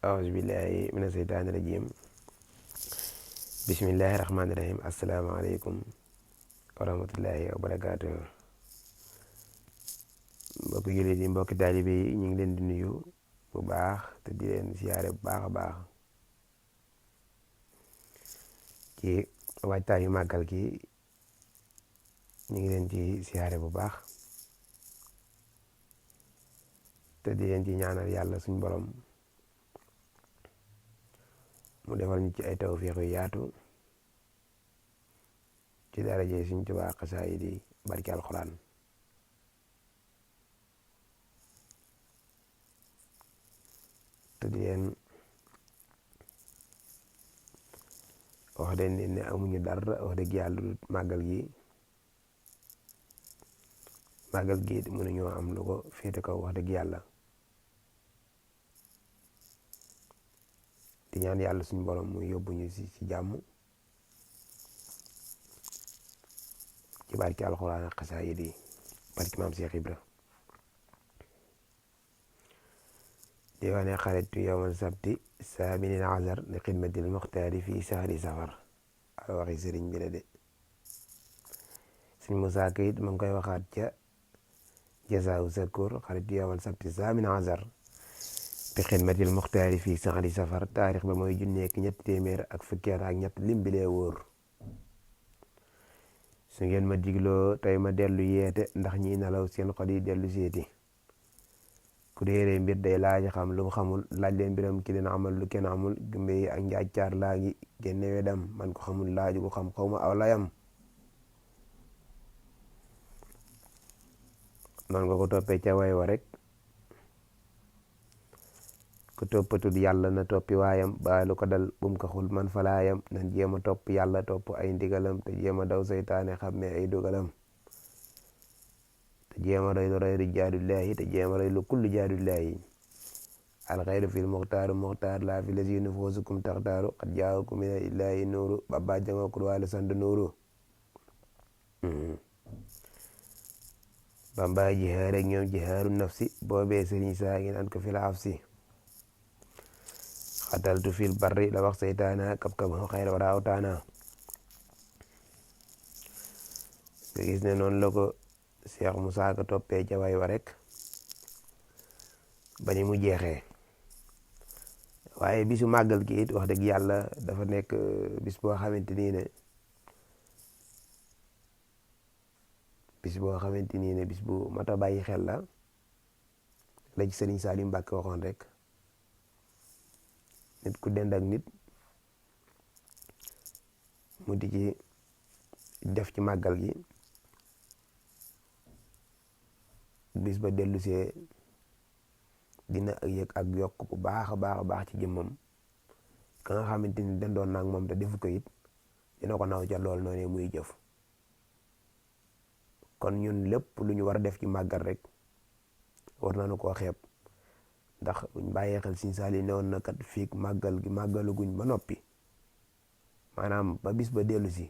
أعوذ بالله من الشيطان الرجيم بسم الله الرحمن الرحيم السلام عليكم ورحمة الله وبركاته mbokki jullit yi mbokki taalibe yi ñu ngi leen di nuyu bu baax te di leen siyaare bu baax a baax ci waajtaayu màggal gi ñu ngi leen ci siyaare bu baax te di leen ci ñaanal yàlla suñ borom mu defal ñu ci ay tawfiix yu yaatu ci daraje Sëriñ Tuubaa xasaayid yi barki alxuraan te di leen wax leen ne amuñu dara wax dëgg yàlla lu màggal gi mënuñoo am lu ko féete kaw wax dëgg yàlla di ñaan yàlla suñu borom mu yóbbuñu ci jàmm ci barki alxuraan ak xasaayid yi barki maam Cheikh Ibra di wax ne xaritu yawmal sabti saaminin azar li xidmatil muxtaari fii sahri safar al waxi sëriñ bi la de suñ Musaa Ka it ma ngi koy waxaat ca jasaawu sakoor xaritu yawmal sabti saamin azar li xidmatil muxtaari fii sahri safar taarix ba mooy junneek ñetti téeméer ak fukki at ak ñett lim bi lee wóor su ngeen ma digloo tey ma dellu yeete ndax ñi nelaw seen xol yi dellu seeti ku réeree mbir day laaj xam lu xamul laaj leen mbiram ki leen amal lu kenn amul gumbe yi ak njaacaar laa ngi génne wedam man ko xamul laaju ko xam xaw ma aw layam noonu nga ko toppee ca way wa rek ku toppatul yàlla na toppi waayam baalu ko dal bum ko xul man falaayam nan jéem a topp yàlla topp ay ndigalam te jéem a daw saytaane xam ne ay dogalam te jéem a roy lu roy rijaalullaahi te jéem a roy lu kullu jaadullaahi alxayru fil muxtaaru muxtaar laa fi lasi nufuusukum taxtaaru qad jaakum mina illaahi nuuru babba jango kurwaale sand nuuru bamba jihaar ak ñoom jihaaru nafsi boobee sëriñ saa ngi naan ko fil afsi xataltu fil barri la wax saytaana kab kab xayra wara awtaana nga gis ne noonu la ko Cheikh Moussa Ka toppee ca way wa rek ba ni mu jeexee waaye bisu màggal gi it wax dëgg yàlla dafa nekk bis boo xamante nii ne bis bu mat a bàyyi xel la ci Sëriñ Saaliw Mbàkke waxoon rek nit ku dend ak nit mu di ci def ci màggal gi bis ba dellusee dina ak yëg ak yokk bu baax a baax ci jëmmam ka nga xamante ni dendoon naag moom te defu ko it dina ko naw ca lool noonu muy jëf kon ñun lépp lu ñu war a def ci màggal rek war nañu koo xeeb ndax buñ bàyyee xel Sëriñ Saaliw ne woon na kat fii màggal gi màggaluguñ ba noppi maanaam ba bis ba dellu si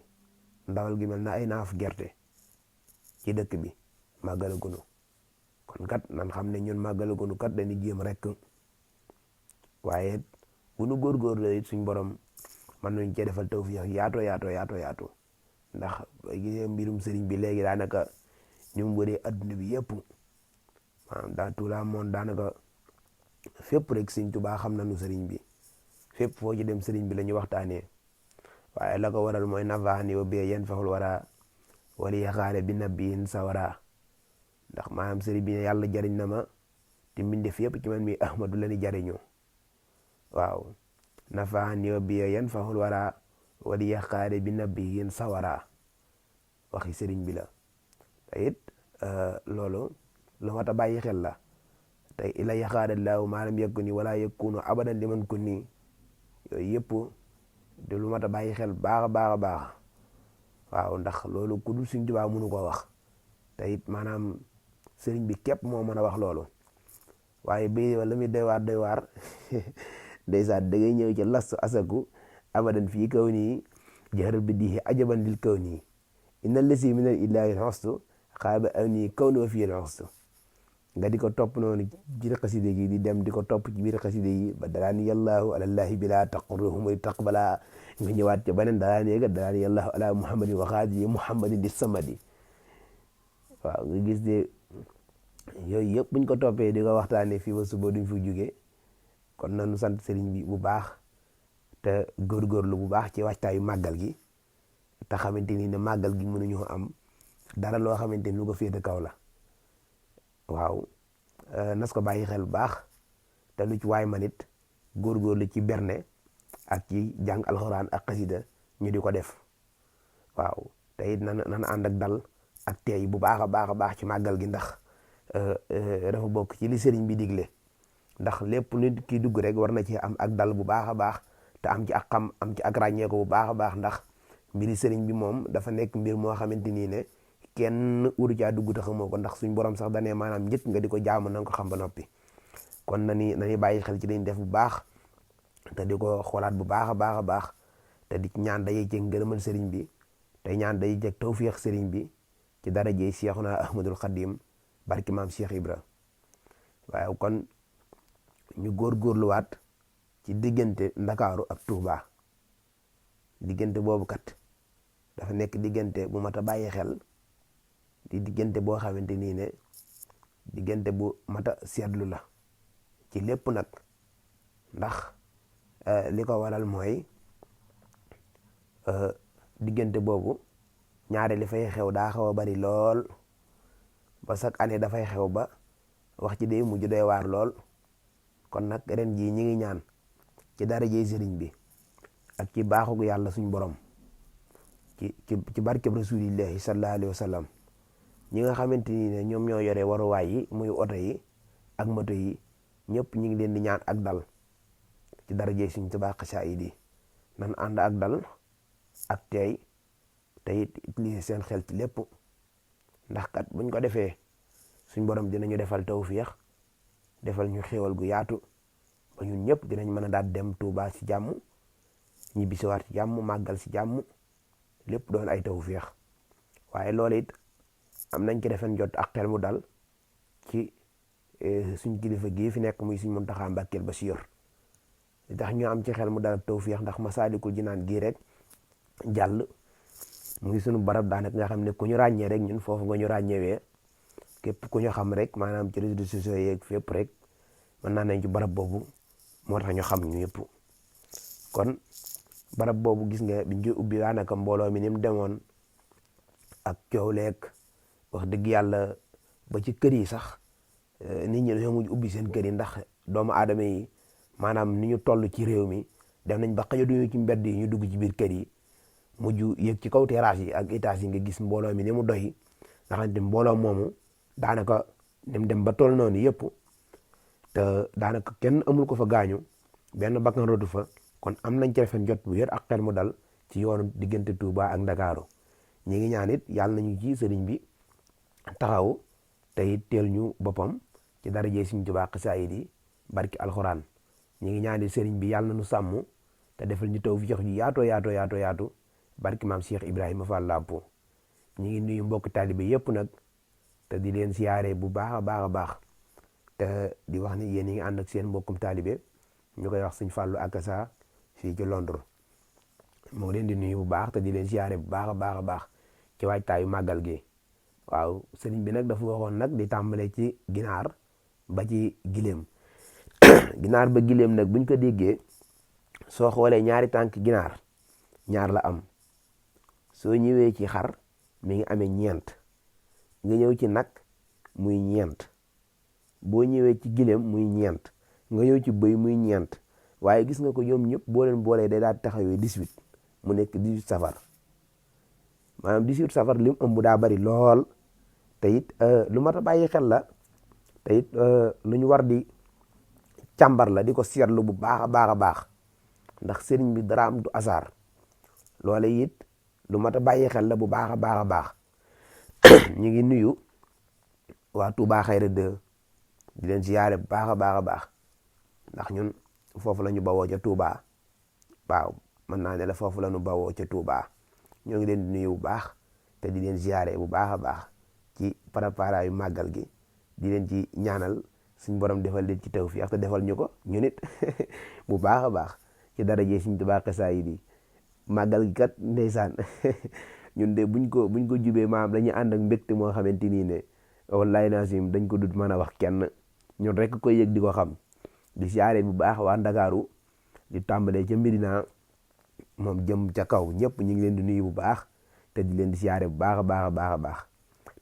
ndawal gi mel na ay naaf gerte ci dëkk bi màggalaguñu kon kat nan xam ne ñun màggalaguñu kat dañuy jéem rek waaye bu nu góorgóorlu it suñ borom mën nañ cee defal tawfiix yaatoo ndax gisee mbirum sëriñ bi léegi daanaka ñu mu wëree adduna bi yëpp maanaam dans tout le monde daanaka fépp rek Sëriñ Tuubaa xam nañu sëriñ bi fépp foo ci dem sëriñ bi la ñu waxtaanee waaye la ko waral mooy nafaani wa bee yan faxul wara wala yaxaare bi nabiyin sawara ndax maanaam sëriñ bi ne yàlla jariñ na ma te mbindeef yëpp ci man mi ahmadu la ni jariñoo waaw nafaani wa bee yan faxul wara wala yaxaare bi nabiyin sawara waxi sëriñ bi la te it loolu lu mat a bàyyi xel la te ila yaxaare laahu maalam yakku ni wala yakunu abadan liman kun nii yooyu yëpp de lu mat a bàyyi xel baax a baax waaw ndax loolu ku dul Sëriñ Tuubaa mënu ko wax te it maanaam sëriñ bi képp moo mën a wax loolu waaye bii wala mi doy waar ndeysaan da ngay ñëw ci lastu asaku abadan fii kaw nii jaral bi diixi ajaban lil kaw nii inna lasi min al ilahi xostu xaaba aw nii kaw ni wa fii xostu nga di ko topp noonu ci biir xaside gi di dem di ko topp ci biir xaside yi ba dalaan yallaahu alallahi bila taqarruhum taqbala nga ñëwaat ca beneen dalaan yéega dalaan yallaahu ala muhammadin wa xaadi muhammadin di samadi waaw nga gis de yooyu yëpp buñ ko toppee di ko waxtaanee fii ba suba duñ fi jógee kon nanu sant sëriñ bi bu baax te góorgóorlu bu baax ci waajtaayu màggal gi te xamante ni ne màggal gi mënuñu am dara loo xamante ni lu ko féete kaw la waaw nas ko bàyyi xel bu baax te lu ci waay manit góorgóorlu ci berne ak ci jàng alxuraan ak xasida ñu di ko def waaw te it nan ànd ak dal ak teey bu baax a baax a baax ci màggal gi ndax dafa bokk ci li sëriñ bi digle ndax lépp nit ki dugg rek war na ci am ak dal bu baax a baax te am ci ak xam am ci ak ràññeeko bu baax a baax ndax mbiri sëriñ bi moom dafa nekk mbir moo xamante nii ne kenn uru caa dugg te xamoo ko ndax suñ borom sax danee maanaam njëkk nga di ko jaamu na nga ko xam ba noppi kon nani bàyyi xel ci dañ def bu baax te di ko xoolaat bu baax a baax a baax te di ñaan day ceeg ngërëmal sëriñ bi te ñaan day ceeg tawfiix sëriñ bi ci darajey Seexuna Ahmadul Xadim barki maam Cheikh Ibra waaye kon ñu góorgóorluwaat ci diggante Ndakaaru ak Touba diggante boobu kat dafa nekk diggante bu mat a bàyyi xel di diggante boo xamante nii ne diggante bu mat a seetlu la ci lépp nag ndax li ko waral mooy diggante boobu ñaare li fay xew daa xaw a bari lool ba chaque année dafay xew ba wax ci day mujj doy waar lool kon nag ren jii ñi ngi ñaan ci darajey sëriñ bi ak ci baaxugu yàlla suñ borom ci barkeb rasulillahi sallallahu alayhi wa sallam ñi nga xamante ni ne ñoom ñoo yore waruwaay yi muy oto yi ak moto yi ñëpp ñi ngi leen di ñaan ak dal ci darajey suñ Tuubaa xasaayid yi nan ànd ak dal ak teey te it utiliser seen xel ci lépp ndax kat buñ ko defee suñ borom dinañu defal tawfiix defal ñu xéewal gu yaatu ba ñun ñëpp dinañ mën a daal dem Touba si jàmm ñibbi si waat si jàmm màggal si jàmm lépp doon ay tawfiix waaye loolu it am nañ ci defen jot ak xel mu dal ci suñ kilifa gii fi nekk muy suñ Muntaxa Mbàkkeel Basiir li tax ñu am ci xel mu dal ak tawfiix ndax Masaalikul Jinaan gii rek jàll mu ngi sunu barab daanaka nga xam ne ku ñu ràññee rek ñun foofu nga ñu ràññewee képp ku ñu xam rek maanaam ci réseaux sociaux yeeg fépp rek mën naa nañ ci barab boobu moo tax ñu xam ñu yëpp kon barab boobu gis nga biñ koy ubbi daanaka mbooloo mi ni mu demoon ak coow leeg wax dëgg yàlla ba ci kër yi sax nit ñi dañoo mujj ubbi seen kër yi ndax doomu aadama yi maanaam ni ñu toll ci réew mi def nañ ba xëjatuñu ci mbedd yi ñu dugg ci biir kër yi mujj yëg ci kaw terrasse yi ak étage yi nga gis mbooloo mi ni mu doy nga xam ne mbooloo moomu daanaka dem dem ba toll noonu yëpp te daanaka kenn amul ko fa gaañu benn bakkan rotu fa kon am nañ ci refen jot bu yër ak xel mu dal ci yoonu diggante Touba ak Ndakaaru ñi ngi ñaan it yàlla nañu ci sëriñ bi taxaw te it teel ñu boppam ci darajee Sëriñ Tuubaa xasaayid yi barki alxuraan ñi ngi ñaan it sëriñ bi yàlla nañu sàmm te defal ñu taw fi jox ju yaatu barki maam Cheikh Ibrahima Fall Lampo ñi ngi nuyu mbokk taalibe yëpp nag te di leen siyaare bu baax a baax a baax te di wax ni yéen ñi ngi ànd ak seen mbokkum taalibe ñu koy wax Sëñ Fallou Akassa fii ci Londres moo ngi leen di nuyu bu baax te di leen siyaare bu baax a baax a baax ci waajtaayu màggal gi waaw sëriñ bi nag dafa waxoon nag di tàmbale ci ginaar ba ci gileem ginaar ba gileem nag buñ ko déggee soo xoolee ñaari tànk ginaar ñaar la am soo ñëwee ci xar mi ngi amee ñeent nga ñëw ci nag muy ñeent boo ñëwee ci gileem muy ñeent nga ñëw ci bëy muy ñeent waaye gis nga ko ñoom ñëpp boo leen boolee day daal taxawee 18 mu nekk 18 safar maanaam 18 safar lim ëmb daa bari lool te it lu mat a bàyyi xel la te it lu ñu war di càmbar la di ko seetlu bu baax a baax a baax ndax sëriñ bi dara am du asaar loole it lu mat a bàyyi xel la bu baax a baax a baax ñu ngi nuyu waa Touba Xayra 2 di leen siyaare bu baax a baax a baax ndax ñun foofu la ñu bawoo ca Touba waaw mën naa ne la foofu la ñu bawoo ca Touba ñoo ngi leen di nuyu bu baax te di leen siyaare bu baax a baax ci préparation yu màggal gi di leen ci ñaanal suñ borom defal leen ci tawfiq te defal ñu ko ñu nit bu baax a baax ci daraje Sëriñ Tuubaa xasaayid yi màggal gi kat ndeysaan ñun de buñ ko jubee maam dañuy ànd ak mbégte moo xamante nii ne wallahi nasim dañ ko dut mën a wax kenn ñun rek koy yëg di ko xam di siyaare bu baax waa Ndakaaru di tàmbalee ca Medina moom jëm ca kaw ñëpp ñu ngi leen di nuyu bu baax te di leen di siyaare bu baax a baax a baax a baax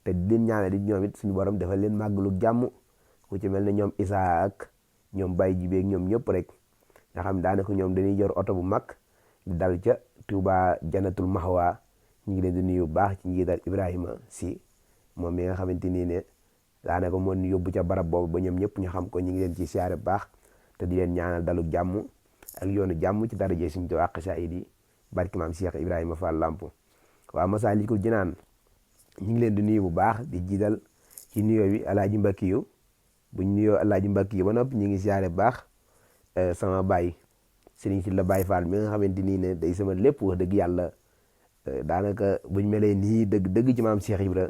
te di leen ñaanal di ñoom it suñu borom defal leen màggalu jàmm ku ci mel ne ñoom Isaa ak ñoom Baye Jibeeg ñoom ñëpp rek nga xam daanaka ñoom dañuy jor oto bu mag di dal ca Touba Jannatul Mahwa ñu ngi leen di nuyu bu baax ci njiital Ibrahima si moom mi nga xamante ni ne daanaka moo ñu yóbbu ca barab boobu ba ñoom ñëpp ñu xam ko ñu ngi leen ci siyaare bu baax te di leen ñaanal dalu jàmm ak yoonu jàmm ci daraje Sëriñ Tuubaa xasaayid yi barki maam Cheikh Ibrahima Fall Lamp waa Masaalikul Jinaan ñu ngi leen di nuyu bu baax di jiital ci nuyoo bi Alaaji Mbakkiyu buñ nuyoo Alaaji Mbakkiyu ba noppi ñu ngi siyaare bu baax sama baay Sëriñ Sylla Baay Fall mi nga xamante nii ne day sama lépp wax dëgg yàlla daanaka buñ melee nii dëgg ci maam Cheikh Ibra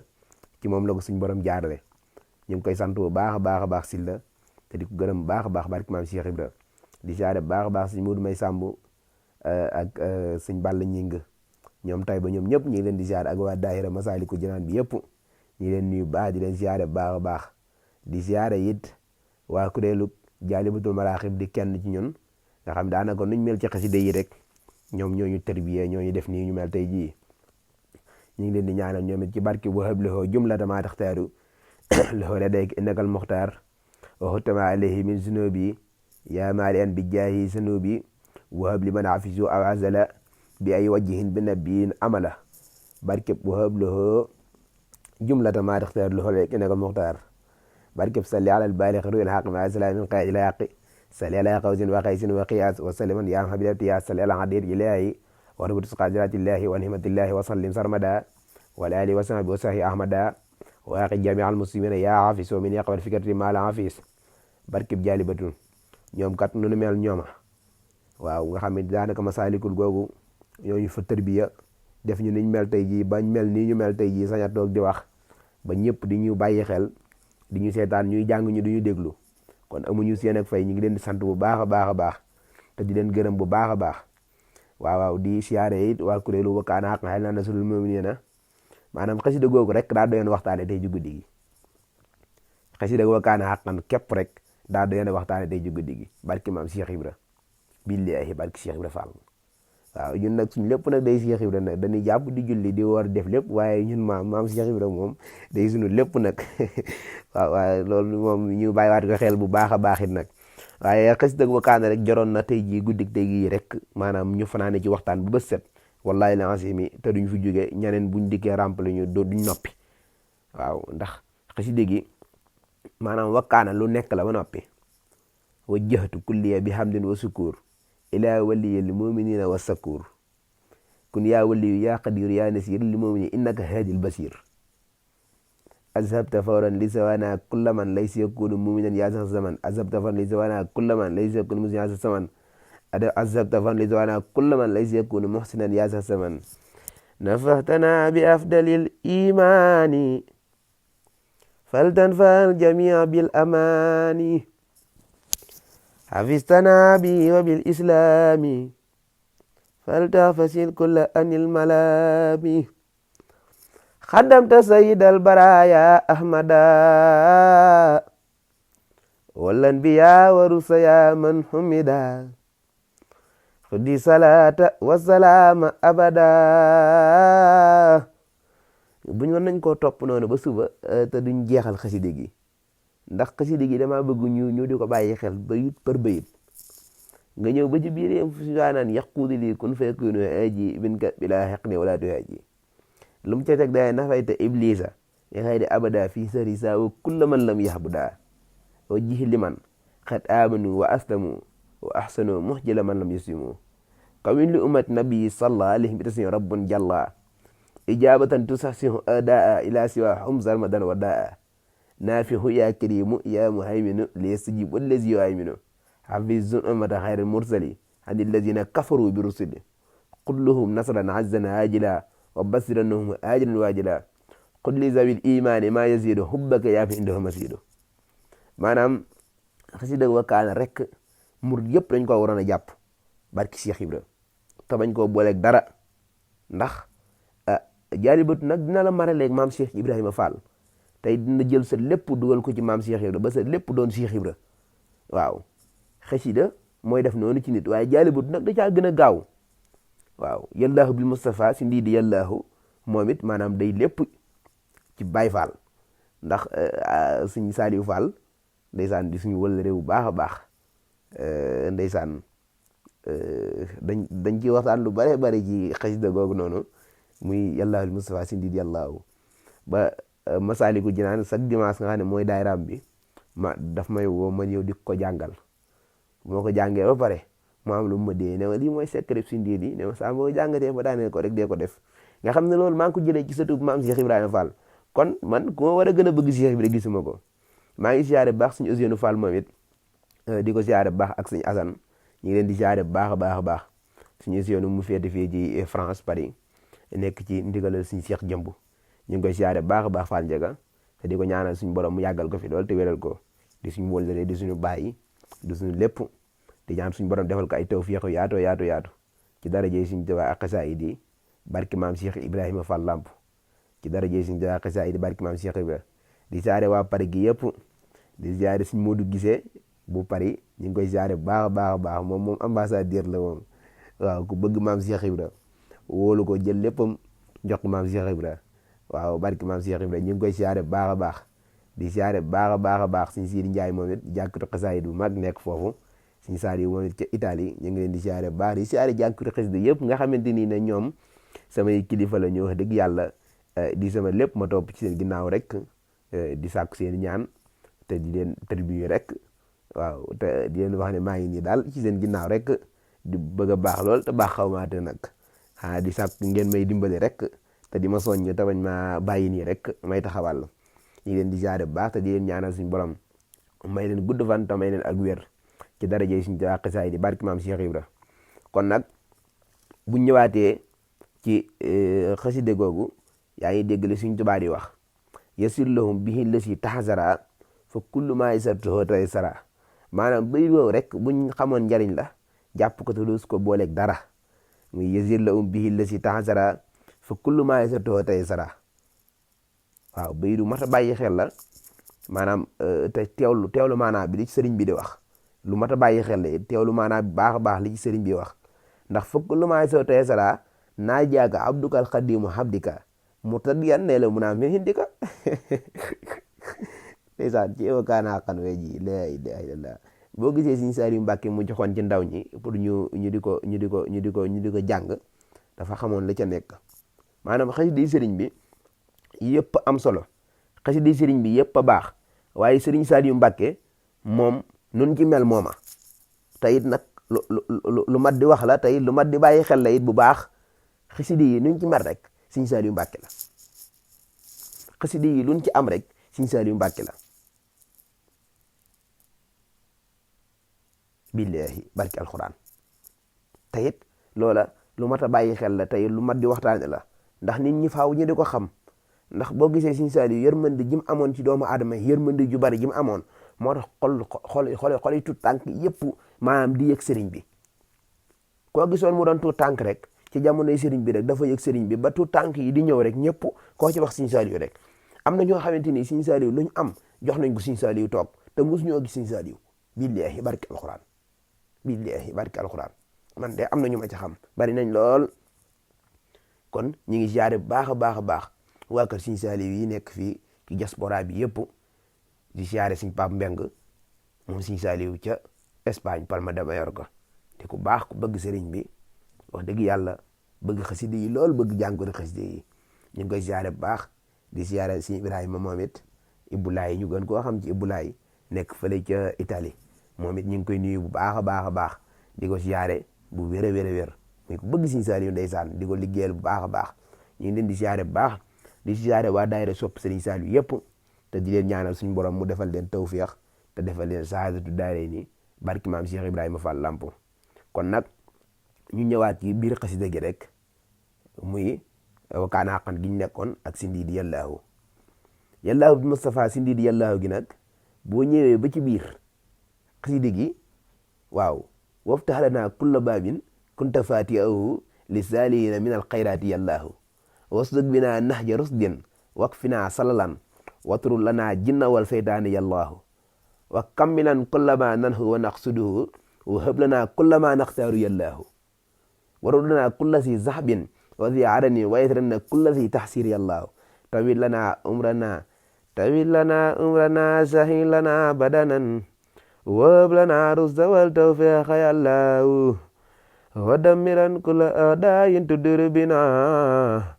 ci moom la ko suñ borom jaarale ñu ngi koy sant bu baax a baax a baax Sylla te di ko gërëm bu baax a baax barki maam Cheikh Ibra di siyaare bu baax a baax suñ Moodu May Sàmb ak suñ Balla Ñing ñoom tay ba ñoom ñëpp ñu ngi leen di siyaare ak waa daahira Masaalikul Jinaan bi yëpp ñu ngi leen nuyu baax di leen siyaare bu baax a baax di siyaare it waa kuréelu Jaalibatul Maraaxib di kenn ci ñun nga xam daanaka nuñ mel ci xasida yi rek ñoom ñoo ñu tarbiyee ñoo ñu def nii ñu mel tey jii ñu ngi leen di ñaanal ñoom it ci barki bu hab lahu jumlata maa taxtaaru lahu ladayka innakal muxtaar wa xutama alayhi min zunubi yaa maali an bi jaahi sanubi wa hab li man afisu aw azala bi ay wajhin bi nabiyin amala barkeb bu hab lahu jumlata maa taxtaaru lahu ladayka innakal muxtaar barkeb salli ala al baaliq ru'il haqq ma salaamin qaa'il haqq salli ala qawsin wa qaysin wa qiyaas wa salliman yaa habilati yaa salli ala qadir ilahi wa rabbi qadiraatillahi wa nihmatillahi wa sallim sarmada wa ala alihi wa sahbihi wa sahbi ahmada wa aqi jami al muslimina yaa hafiz wa min yaqbal fikrati ma la hafiz barkeb Jaalibatul ñoom kat nu mel ñooma waaw nga xam ne daanaka Masaalikul googu ñooñu fa tërbiya def ñu niñ mel tey jii bañ mel nii ñu mel tey jii sañ a toog di wax ba ñëpp di ñu bàyyi xel di ñu seetaan ñuy jàng ñu di ñu déglu kon amuñu seen ak fay ñu ngi leen di sant bu baax a baax a baax te di leen gërëm bu baax a baax waaw di siyaare it waa kuréelu wa kaana haqqan alaa nasrul mu'miniina maanaam xasida googu rek daa doyoon waxtaane tey ji guddi gi xasida wa kaana haqqan képp rek daa doyoon waxtaane tey ji guddi gi barki maam Cheikh Ibra billaahi barki Cheikh Ibra Fall waaw ñun nag suñ lépp nag day Cheikh Ibra nag dañuy jàpp di julli di war def lépp waaye ñun maam Cheikh Ibra moom day sunu lépp nag waaw waaye loolu moom ñu bàyyiwaat ko xel bu baax a baax it nag waaye xasida wa kaana rek joroon na tey jii guddik tey gii rek maanaam ñu fanaane ci waxtaan bu bës set wallahi la asimi te duñ fi jóge ñeneen buñ dikkee rempli ñu duñ noppi waaw ndax xasida gi maanaam wa kaana lu nekk la ba noppi wajjahtu kulliya bi hamdin wa sukur ila waliyil muminina wa sakur kun yaa waliyu yaa qadir yaa nasir li mumini innaka haadil basir azhabta fawran li sawana kulla man laysa yakunu muminan yaa sa zaman azhabta fawran li sawana kulla man laysa yakunu musliman yaa sa zaman azhabta fawran li sawana kulla man laysa yakunu muhsinan yaa sa zaman nafahtana bi afdalil imani faltanfa'al jamia bil amani حفظتنا به وبالإسلام فلتغفصل كل أن الملام خدمت سيد البرايا أحمدا والأنبياء ورسيا من حمدا خدي صلاة والسلام أبدا bu ñu war nañ koo topp noonu ba suba te duñ jeexal xasida gi ndax xasida gi dama bëgg ñu di ko bàyyi xel bayit par bayit nga ñëw ba ci biir yam fu naan yaquudi lii kun fayakunu aji bin ka bila xeqni wala tuaji lu mu ca teg daay nafayta iblisa ya xaydi abada fi sari sa wa kulla man lam yahbuda wa jihi liman xad amanu wa aslamu wa ahsanu muhjila man lam yuslimu kawin li umat nabi salla alayhim bi taslim rabbun jalla ijabatan tusahsihu adaa ila siwa humzar madan wa daa نافه يا كريم يا مهيمن ليستجيب والذي يؤمن حفظ أمة خير المرسل عن الذين كفروا برسل قل لهم نصرا عزا عاجلا وبصرنهم آجلا واجلا قل لذوي الإيمان ما يزيد حبك يا في عندهم مسيد maanaam xasida wakaana rek murid yëpp dañ ko waroon a jàpp barki Cheikh Ibra te bañ koo booleeg dara ndax jaalibatu nag dina la maraleeg maam Cheikh Ibrahima Fall tey dina jël sa lépp dugal ko ci maam Cheikh Ibra ba sa lépp doon Cheikh Ibra waaw xasida mooy def noonu ci nit waaye jaalibatu nag da caa gën a gaaw waaw yallaahu bil Mustafa si ndii di yallaahu moom it maanaam day lépp ci Baay Fall ndax suñu Saliou Fall ndeysaan di suñu wël réew bu baax a baax ndeysaan dañ ci waxtaan lu bare bare ci xasida googu noonu muy yallaahu bil Mustafa si ndii di yallaahu ba Masaalikul Jinaan chaque dimanche nga xam ne mooy daayiraam bi daf may woo ma ñëw di ko jàngal bu ma ko jàngee ba pare mu am lu ma dee ne ma lii mooy secret si ndii di ne ma saa boo jàngatee ba daaneel ko rek dee ko def nga xam ne loolu maa ngi ko jëlee ci sëtu maam Cheikh Ibrahima Fall kon man ku ma war a gën a bëgg Cheikh bi rek gisuma ko maa ngi siyaare bu baax suñu Ousseynou Fall moom it di ko siyaare bu baax ak suñu Assane ñu ngi leen di siyaare bu baax a baax a baax suñu Ousseynou mu féete fii ci France Paris nekk ci ndigalal suñu Cheikh Jëmb ñu ngi koy siyaare bu baax a baax Fall Ndiaga te di ko ñaanal suñu borom mu yàggal ko fi lool te wéral ko di suñu wóllare di suñu bàyyi di suñu lépp di ñaan suñu borom defal ko ay tawfiix yaatu yaatu yaatu ci daraje suñu Tuubaa ak xasaayid yi barki maam Cheikh Ibrahima Fall Lamp ci daraje suñu Tuubaa ak xasaayid yi barki maam Cheikh Ibrahima di siyaare waa Paris gi yëpp di siyaare suñu Modou Gisee bu Paris ñu ngi koy siyaare bu baax a baax a baax moom ambassadeur la moom waaw ku bëgg maam Cheikh Ibrahima wóolu ko jël léppam jox ko maam Cheikh Ibrahima waaw barki maam Cheikh Ibrahima ñu ngi koy siyaare bu baax a baax di siyaare bu baax a baax a baax suñu Sidi Njaay moom it jàkkatu xasaayid bu mag nekk foofu suñu saar yi moom it ca Italie ñu ngi leen di siyaare bu baax di siyaare jàkkatu xasida yëpp nga xamante ni ne ñoom samay kilifa la ñu wax dëgg yàlla di sama lépp ma topp ci seen ginnaaw rek di sàkku seen ñaan te di leen tribuer rek waaw te di leen wax ne maa ngi nii daal ci seen ginnaaw rek di bëgg a baax lool te baax xaw maate nag di sàkku ngeen may dimbali rek te di ma soññ te bañ ma bàyyi nii rek may taxawal ñu ngi leen di siyaare bu baax te di leen ñaanal suñu borom may leen gudd fan te may leen ak wér ci daraje suñu Tuubaa xasaay di barki maam Cheikh Ibra kon nag buñ ñëwaatee ci xaside googu yaa ngi dégg li suñ Tuubaa di wax yasir lahum bihi lasi tahzara fa kullu ma yasartuhu taysara maanaam bay woow rek buñ xamoon njariñ la jàpp ko te doos ko booleeg dara muy yasir lahum bihi lasi tahzara fa kullu ma yasartuhu taysara waaw bay du mat a bàyyi xel la maanaam te teewlu maanaam bi li ci sëriñ bi di wax lu mat a bàyyi xel la teewlu maanaam bi baax a baax li ci sëriñ bi wax ndax fa kullu ma yasartuhu taysara naa jaaga abdukal xadimu habdika mu taddiyan ne la mun a min hindika ndeysaan ci wakaana xan we ji la ilaha illallah boo gisee Sëriñ Saliou Mbacke mu joxoon ci ndaw ñi pour ñu di ko jàng dafa xamoon la ca nekk maanaam xasida sëriñ bi yëpp am solo xasida sëriñ bi yëpp a baax waaye Sëriñ Saliou Mbacke moom nun ci mel mooma te it nag lu mat di wax la te it lu mat di bàyyi xel la it bu baax xasida yi nuñ ci mel rek Sëriñ Saliou Mbacke la xasida yi luñ ci am rek Sëriñ Saliou Mbacke la billahi barki alxuraan te it loola lu mat a bàyyi xel la te it lu mat di waxtaane la ndax nit ñi faaw ñu di ko xam ndax boo gisee Sëriñ Saliou yërmande ji mu amoon ci doomu aadama yërmande ju bari ji mu amoon moo tax xol yi tut tànk yëpp maanaam di yëg sëriñ bi koo gisoon mu doon tut tànk rek ci jamonoy sëriñ bi rek dafa yëg sëriñ bi ba tut tànk yi di ñëw rek ñëpp koo ci wax Sëriñ Saliou rek am na ñoo xamante ni Sëriñ Saliou lu ñu am jox nañ ko Sëriñ Saliou toog te mosu ñoo gis Sëriñ Saliou billahi barki alxuraan billahi barki alxuraan man de am na ñu ma ci xam bari nañ lool kon ñu ngi ziare bu baax a baax a baax waa kër Sëriñ Saliou yi nekk fii ci diaspora bi yëpp di ziare Sëriñ Pape Mbeng moom Sëriñ Saliou ca Espagne Palma de Mallorca te ku baax ku bëgg sëriñ bi wax dëgg yàlla bëgg xasida yi lool bëgg jàngoro xasida yi ñu ngi koy ziare bu baax di ziare Sëriñ Ibrahima moom it Ibulaay ñu gën koo xam ci Ibulaay nekk fële ca Italie moom it ñu ngi koy nuyu bu baax a baax a baax di ko ziare bu wér a wér a wér muy ko bëgg Sëriñ Saliou ndeysaan di ko liggéeyal bu baax a baax ñu ngi leen di ziare bu baax di ziare waa daayira sopp Sëriñ Saliou yëpp te di leen ñaanal suñu borom mu defal leen tawfiix te defal leen saadatu daare ni barki maam Cheikh Ibrahima Fall Lamp kon nag ñu ñëwaat ci biir xasida gi rek muy wakaana xaqan gi ñu nekkoon ak si ndiidi yàllaahu bi Moustapha si ndiidi yàllaahu gi nag boo ñëwee ba ci biir xasida gi waaw waftax lanaa kulla baabin kunta fatihahu li saalihina min alxayraati yallaahu wasduk binaa nahja rusdin wakfinaa salalan watrul lanaa jinna wal seytaani yallaahu wa kammilan kulla ma nanhu wa naqsuduhu wa hab lanaa kulla ma naxtaaru yallaahu warud lanaa kulla si zahbin wa zi arani wa yasranna kulla si taxsir yallaahu tawil lanaa umrana sahil lanaa badanan wa hab lanaa rusda wal tawfiqa yallaahu wa dammiran kulla a'daayin tudur bina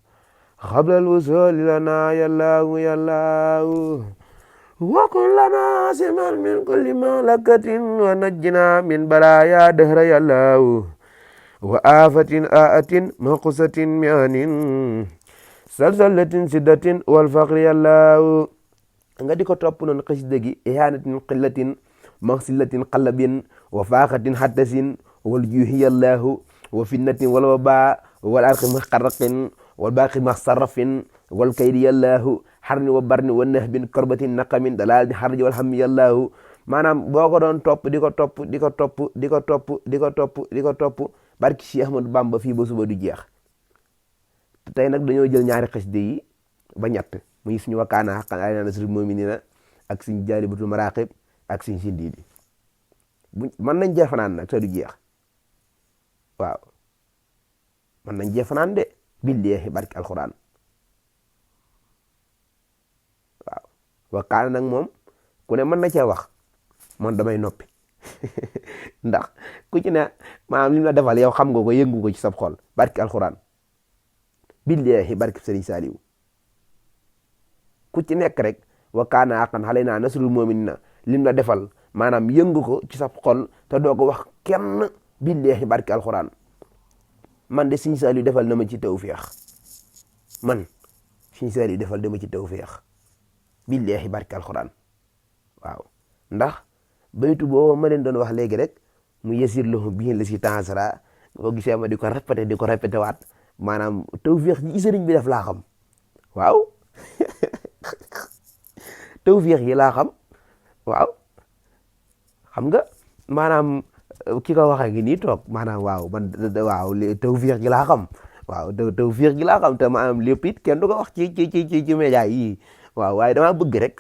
qablal wusuli lana yallaahu wa kullana siman min kulli malakatin wa najjina min balaya dahra yallaahu wa afatin aatin maqusatin mianin salsalatin siddatin wal faqri yallaahu nga di ko topp noonu xasida gi ihanatin qillatin maxsillatin qalabin wa faaxatin hattasin wal juuhi yallaahu wa fitnatin wal wabaa wal arqi maxarraqin wal baaqi maxsarrafin wal kaydi yallaahu xarni wa barni wa nahbin korbatin naqamin dalaalin xarji wal hammi yallaahu maanaam boo ko doon topp di ko topp barki Cheikh Ahmadou Bamba fii ba suba du jeex tey nag dañoo jël ñaari xasida yi ba ñett muy suñu wakkaana xaqan alaa nasril mu'minina ak suñu jaalibatul maraqib ak suñu sindiidi mën nañ jee fanaan nag te du jeex waaw mën nañ jee fanaan de billahi barki alquran waaw wakkaana nag moom ku ne mën na cee wax man damay noppi ndax ku ci ne maanaam li mu la defal yow xam nga ko yëngu ko ci sab xol barki alquran billahi barki Sëriñ Saaliw ku ci nekk rek wakkaana haqqan alaynaa nasrul mu'miniina lim la defal maanaam yëngu ko ci sab xol te doo ko wax kenn billahi barki alquran man de Sëriñ Saaliw defal na ma ci tawfeex man Sëriñ Saaliw defal na ma ci tawfeex billahi barki alquran waaw ndax baytu boo ma leen doon wax léegi rek mu yasir lahu bihi la si tansara boo gisee ma di ko répété waat maanaam tawfeex yi sëriñ bi def laa xam waaw tawfeex yi laa xam waaw xam nga maanaam ki ko waxee ngi nii toog maanaam waaw man waaw tawfeex gi laa xam waaw tawfeex gi laa xam te maanaam lépp it kenn du ko wax ci média yi waaw waaye dama bëgg rek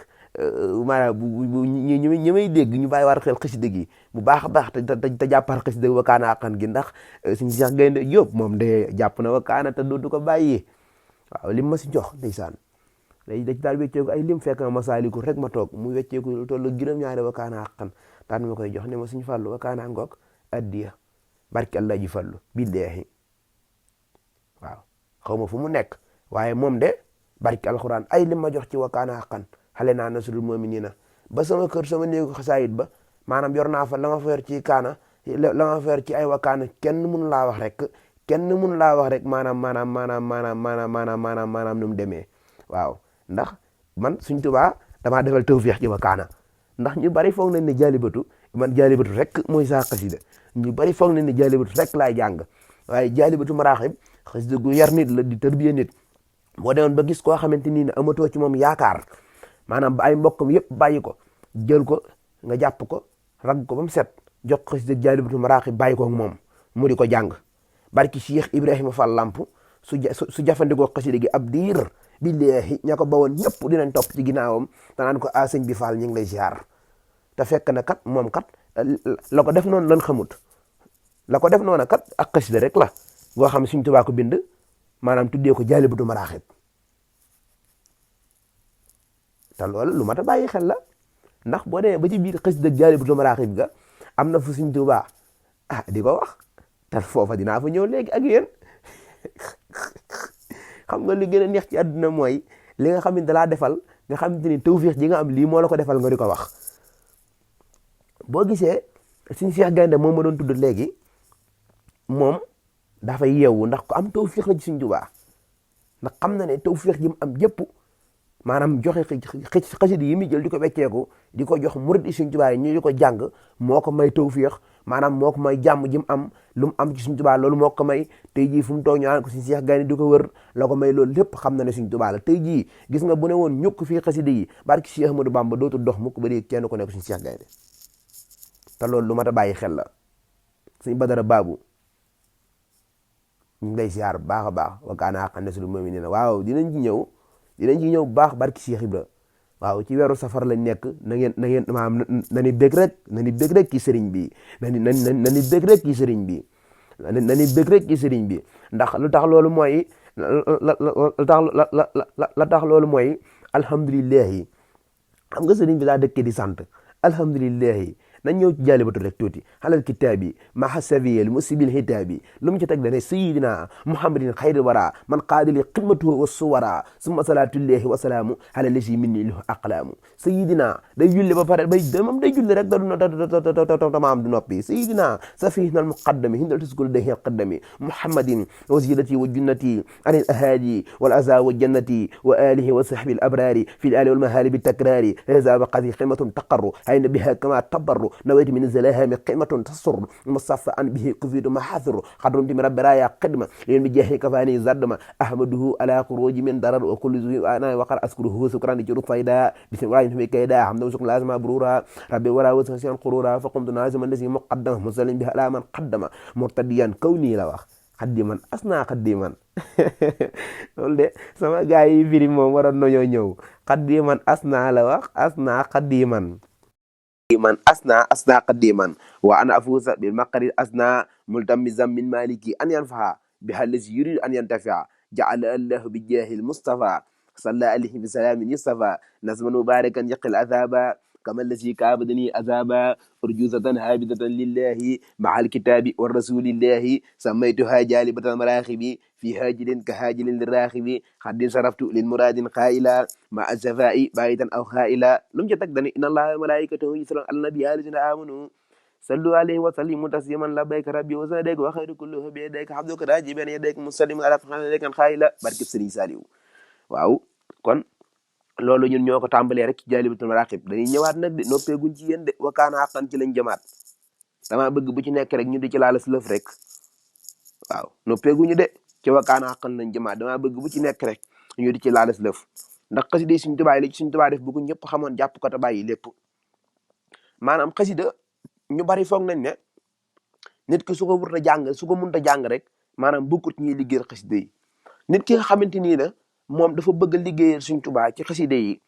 maanaam ñu may dégg ñu bàyyi war xel xasida gi bu baax a baax te jàppal xasida gi wakkaana haqqan gi ndax suñu Cheikh Gaynde Jóob moom de jàpp na wakkaana te du ko bàyyi waaw lim ma si jox ndeysaan léegi da ci daal wecceeku ay lim fekk ma Masaaliku rek ma toog mu wecceeku lu toll juróom-ñaari wakkaana haqqan daan ma koy jox ne ma suñu fàllu wakkaana ngoog addiya barki Allah ji fàllu billahi waaw xaw ma fu mu nekk waaye moom de barki alxuraan ay lim ma jox ci wakkaana haqqan alaynaa nasrul mu'miniina ba sama kër sama néegu xasaayit ba maanaam yor naa fa la ma fa yor ci kaana la ma fa yor ci ay wakkaana kenn mun laa wax rek maanaam nu mu demee waaw ndax man suñ Tuubaa damaa defal tawfeex ci wakkaana ndax ñu bari foog nañ ne jaalibatu man jaalibatu rek mooy saa xasida ñu bari foog nañ ne jaalibatu rek laay jàng waaye jaalibatu maraaxib xasida gu yar nit la di tërbiya nit boo demoon ba gis koo xamante ni ne amatoo ci moom yaakaar maanaam ba ay mbokkam yëpp bàyyi ko jël ko nga jàpp ko ragg ko ba mu set jox ko xasida jaalibatu maraaxib bàyyi ko ak moom mu di ko jàng barki Cheikh Ibrahima Fall Lamp su jafandikoo xasida gi ab diir billahi ña ko bawoon ñëpp dinañ topp ci ginnaawam te naan ko a sëñ bi Fall ñu ngi lay ziar te fekk na kat moom kat la ko def noonu lan xamut la ko def noonu kat ak xasida rek la boo xam Sëñ Tuubaa ko bind maanaam tuddee ko jaalibatu maraaxib te loolu lu mat a bàyyi xel la ndax boo demee ba ci biir xasida jaalibatu maraaxib ga am na fu Sëñ Tuubaa di ko wax te foofa dinaa fa ñëw léegi ak yéen xam nga li gën a neex ci àdduna mooy li nga xam ne dalaa defal nga xamante ni tawfeex ji nga am lii moo la ko defal nga di ko wax boo gisee Sëñ Cheikh Gaynde moom ma doon tudd léegi moom dafay yeewu ndax ko am tawfeex la ci Sëñ Tuubaa ndax xam na ne tawfeex ji mu am yëpp maanaam joxe xasida yi muy jël di ko wecceeku di ko jox murid yi Sëñ Tuubaa yi ñu di ko jàng moo ko may tawfeex maanaam moo ko may jàmm ji mu am lu mu am ci Sëriñ Tuubaa loolu moo ko may tey jii fu mu toog ñu naan ko Sëriñ Cheikh Gaynde di ko wër la ko may loolu lépp xam na ne Sëriñ Tuubaa la tey jii gis nga bu ne woon ñukk fii xasida yi barki Cheikh Ahmadou Bamba dootul dox mukk ba léegi kenn ko nekk Sëriñ Cheikh Gaynde te loolu lu mat a bàyyi xel la Sëriñ Badara Baabu ñu ngi lay siyaar bu baax a baax wa kaana haqqan nasrul mu'miniina waaw dinañ ci ñëw bu baax barki Cheikh Ibra waaw ci weeru safar lañ nekk na ngeen maanaam na ni bëgg rek na ni bëgg rek ci sëriñ bi na ni bëgg rek ci sëriñ bi na ni bëgg rek ci sëriñ bi ndax lu tax loolu mooy la tax loolu mooy alhamdulillahi xam nga sëriñ bi daa dëkkee di sant alhamdulillahi nañ ñëw ci jaalibatu rek tuuti xalal kitaabi maha saviyel musibil hitaabi lu mu ci teg dane sayidina muhammadin xayri wara man qaadili xidmatuhu wa suwara summa salatullahi wa salaamu ala lasi minni lahu aqlaamu sayidina day julli ba pare moom day julli rek tamaam du noppi sayidina safihna al muqaddami hindal tuskul dahi qaddami muhammadin wasilati wa junnati anil ahadi wal aza wa jannati wa alihi wa sahbi al abrari fi al ali wal mahali bi takrari haza waqati xidmatun taqarru hayna biha kama tabarru نويت من الزلاهام قيمة تصر مصفى عن به كفيد محاثر خضرمت من رب رايا قدمة لين بجاه كفاني زدمة أحمده على خروج من ضرر وكل ذي أنا وقر أذكره سكران جروف فايدا بسم الله في كيدا حمد وشكر لازم برورا ربي ورا وسنسيان قرورا فقمت نازما الذي مقدم مسلم بها لا من قدم مرتديا كوني لوخ xaddiman asna xaddiman loolu de sama gars yi firi moom waroon nañoo ñëw xaddiman asna la wax asna xaddiman من أثنى قديما وأنا أفوز بالمقر الأثنى ملتمسا من مالكي أن ينفع بها الذي يريد أن ينتفع جعل الله بجاه المصطفى صلى عليه بسلام يصطفى نزما مباركا يقي العذاب كما الذي كابدني عذابا أرجوزة هابدة لله مع الكتاب والرسول الله سميتها جالبة المراخب في هاجل كهاجل للراخب قد صرفت للمراد قائلا مع الزفاء بايتا أو خائلا لم يتقدني إن الله وملائكته يصلون على النبي الذين آمنوا صلوا عليه وسلموا تسليما لبيك ربي وسعديك وخير كله بيديك حفظك راجي بين يديك مسلم على فخذك خائلا barke Serigne Saliou waaw kon loolu ñun ñoo ko tàmbalee rek ci jaalibatul maraqib dañuy ñëwaat nag de noppeeguñ ci yéen de wakaana xaqan ci lañ jëmaat dama bëgg bu ci nekk rek ñu di ci laal lëf rek waaw noppeeguñu de ci wakaana xaqan lañ jëmaat dama bëgg bu ci nekk rek ñu di ci laal lëf ndax xasida Sëriñ Tuubaa li ci Sëriñ Tuubaa def bu ko ñëpp xamoon jàpp ko te bàyyi lépp maanaam xasida ñu bari foog nañ ne nit ki su ko wurta jàng su ko mënta jàng rek maanaam bokkut ñuy liggéeyal xasida yi nit ki nga xamante nii la moom dafa bëgg a liggéeyal Sëriñ Tuubaa ci xasida yi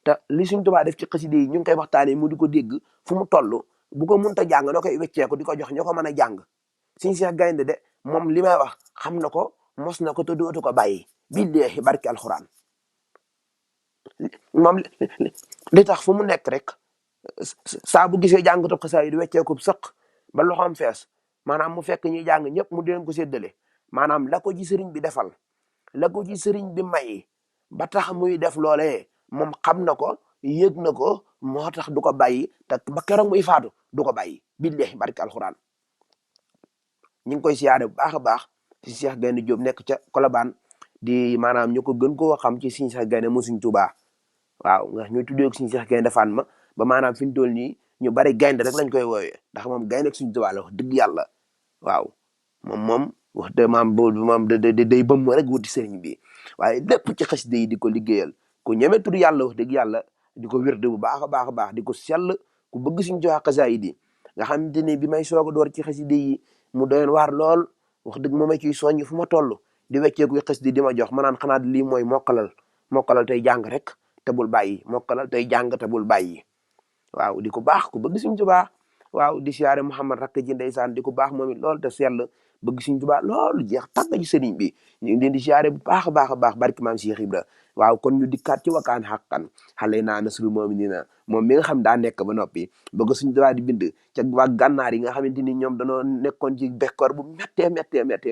te li Sëriñ Tuubaa def ci xasida yi ñu ngi koy waxtaanee mu di ko dégg fu mu toll bu ko mënta jàng da koy wecceeku di ko jox ñoo ko mën a jàng Sëriñ Cheikh Gaynde de moom li may wax xam na ko mos na ko te dootu ko bàyyi billaahi barki alxuraan moom li tax fu mu nekk rek saa bu gisee jàngatu xasaay yi di wecceeku sëq ba loxoom fees maanaam mu fekk ñuy jàng ñëpp mu di leen ko séddale maanaam la ko ci sëriñ bi defal la ko ci sëriñ bi may ba tax muy def loolee moom xam na ko yëg na ko moo tax du ko bàyyi te ba keroog muy faatu du ko bàyyi billahi barki alxuraan ñu ngi koy siyaare bu baax a baax ci Cheikh Gaynde Diop nekk ca Colobane di maanaam ñu ko gën koo xam ci Sëriñ Cheikh Gaynde mu Sëriñ Tuubaa waaw nga ñu tuddee ko Sëriñ Cheikh Gaynde Fatma ba maanaam fi ñu toll nii ñu bari gaynde rek lañ koy woowee ndax moom gaynde ak Sëriñ Tuubaa la wax dëgg yàlla waaw moom wax dëgg maam boobu moom day bëmm rek wuti sëriñ bi waaye lépp ci xasida yi di ko liggéeyal ku ñeme tudd yàlla wax dëgg yàlla di ko wérde bu baax a baax a baax di ko sell ku bëgg Sëriñ Tuubaa xasaayid yi nga xamante ne bi may soog a door ci xasida yi mu doyoon waar lool wax dëgg moom ma ciy soññ fu ma toll di wecceeku xasida di ma jox ma naan xanaa lii mooy mokkalal tey jàng rek te bul bàyyi mokkalal tey jàng te bul bàyyi waaw di ko baax ku bëgg Sëriñ Tuubaa waaw di siyaare Mouhamad rakk ji ndeysaan di ko baax moom it lool te sell bëgg Sëriñ Tuubaa loolu jeex tàgg ci sëriñ bi ñu ngi leen di siyaare bu baax a baax barki maam Cheikh Ibra waaw kon ñu dikkaat ci wakaan xaqan xale naa nasrul mu'minina moom mi nga xam daa nekk ba noppi bëgg Sëriñ Tuubaa di bind ca waa gànnaar yi nga xamante ni ñoom dañoo nekkoon ci bekkoor bu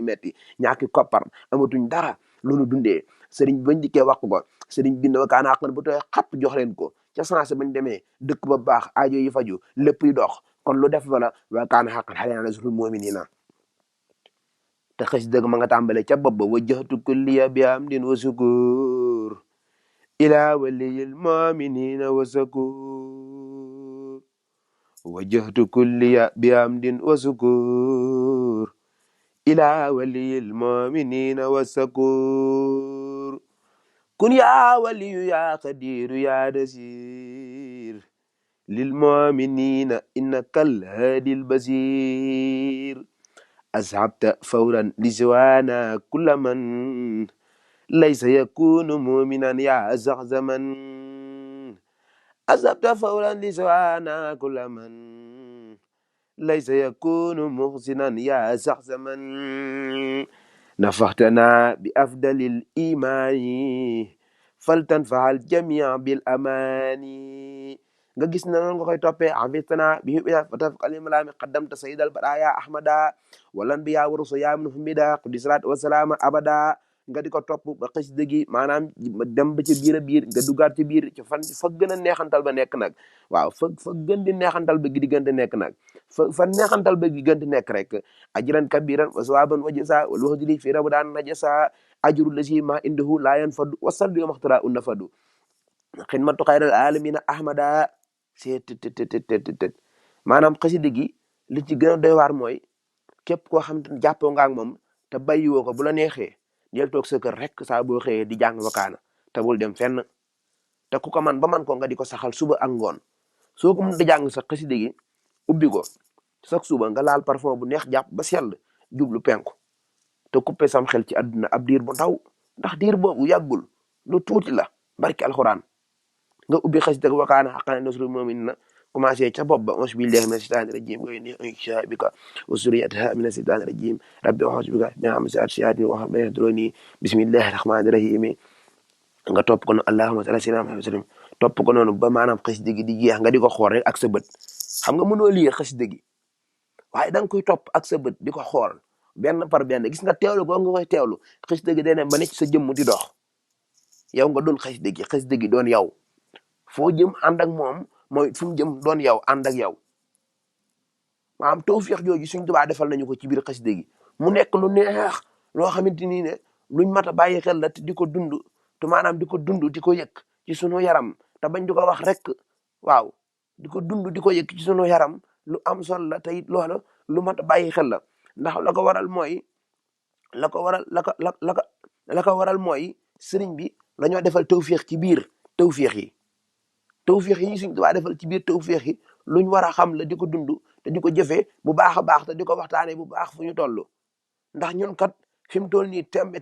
metti ñaaki koppar amatuñ dara loolu dundee sëriñ bi bañ dikkee wax ko sëriñ bind wakaan xaqan bu tooy xapp jox leen ko ca sensé bañ demee dëkk ba baax aajo yi faju lépp yi dox kon lu def wala wakaan xaqan xale naa nasrul mu'minina te xës dëgg ma nga tàmbale ca bopp ba wajjahtu kulliya bi hamdin wa sukur ila waliyil mu'minina wa sukur wajjahtu kulliya bi hamdin wa sukur ila waliyil muminina wa sakur kun ya waliyu ya qadiru ya nasir lil muminina innakal hadil basir ashabta fawran liswana kulla man laysa yakunu muminan ya zaxzaman ashabta fawran liswana kulla man laysa yakunu muhsinan ya zaxzaman nafaxtana bi afdalil imani faltanfahal jamia bil amani nga gis na noonu nga koy toppee afitana bi fatafqalimalaami qaddamta sayidal baraya ahmada walan bi yaa waruso yaa min humida qudi salaat wasalaama abada nga di ko topp ba xasida gi maanaam dem ba ca biir a biir nga dugaat ci biir ca fan fa gën a neexantal ba nekk nag waaw fa gën di neexantal ba gi di gën di nekk nag fa neexantal ba gi gën di nekk rek ajran kabiran wa sawaban wa jasa wal wahdili fi rabdan najasa ajru lasi ma indahu la yanfadu wasal yo maxtara un nafadu xidmatu xayral alamina ahmada seet maanaam xasida gi li ci gën a doy waar mooy képp koo xam te ne jàppoo nga ak moom te bàyyiwoo ko bu la neexee del toog sa kër rek saa boo xëyee di jàng wakaana te bul dem fenn te ku ko man ba man ko nga di ko saxal suba ak ngoon soo ko mën di jàng sax xasida gi ubbi ko sax suba nga laal parfum bu neex jàpp ba sell jublu penku te coupé sam xel ci àdduna ab diir bu ndaw ndax diir boobu yàggul lu tuuti la barki alxuraan nga ubbi xasida ak wakaana xaqana nasrul mu'minina commencé ca bopp ba auzu billahi mina shaytaani rajim wa inni u'iizuha bika wa zurriyyataha mina shaytaani rajim rabbi a'uuzu bika min hamazaati shayaatiin wa yahduruni bismillahi rahmaani rahim nga topp ko noonu allahumma salli ala sayyidina Muhammad sallam topp ko noonu ba maanaam xasida gi di jeex nga di ko xool rek ak sa bët xam nga mënoo lire xasida gi waaye da nga koy topp ak sa bët di ko xool benn par benn gis nga teewlu ko nga koy teewlu xasida gi day ne ba ne ci sa jëmm di dox yow nga doon xasida gi doon yow foo jëm ànd ak moom mooy fu mu jëm doon yow ànd ak yow maanaam tawfiix jooju Sëriñ Tuubaa defal nañu ko ci biir xasida gi mu nekk lu neex loo xamante ni ne luñ mat a bàyyi xel la te di ko dund te maanaam di ko dund di ko yëg ci sunu yaram te bañ di ko wax rek waaw di ko dund di ko yëg ci sunu yaram lu am solo la te it loola lu mat a bàyyi xel la ndax la ko waral mooy la ko waral la ko waral mooy sëriñ bi dañoo defal tawfiix ci biir tawfiix yi tawfiix yi Sëriñ Tuubaa defal ci biir tawfiix yi luñ war a xam la di ko dund te di ko jëfee bu baax a baax te di ko waxtaanee bu baax fu ñu toll ndax ñun kat fi mu toll nii tembe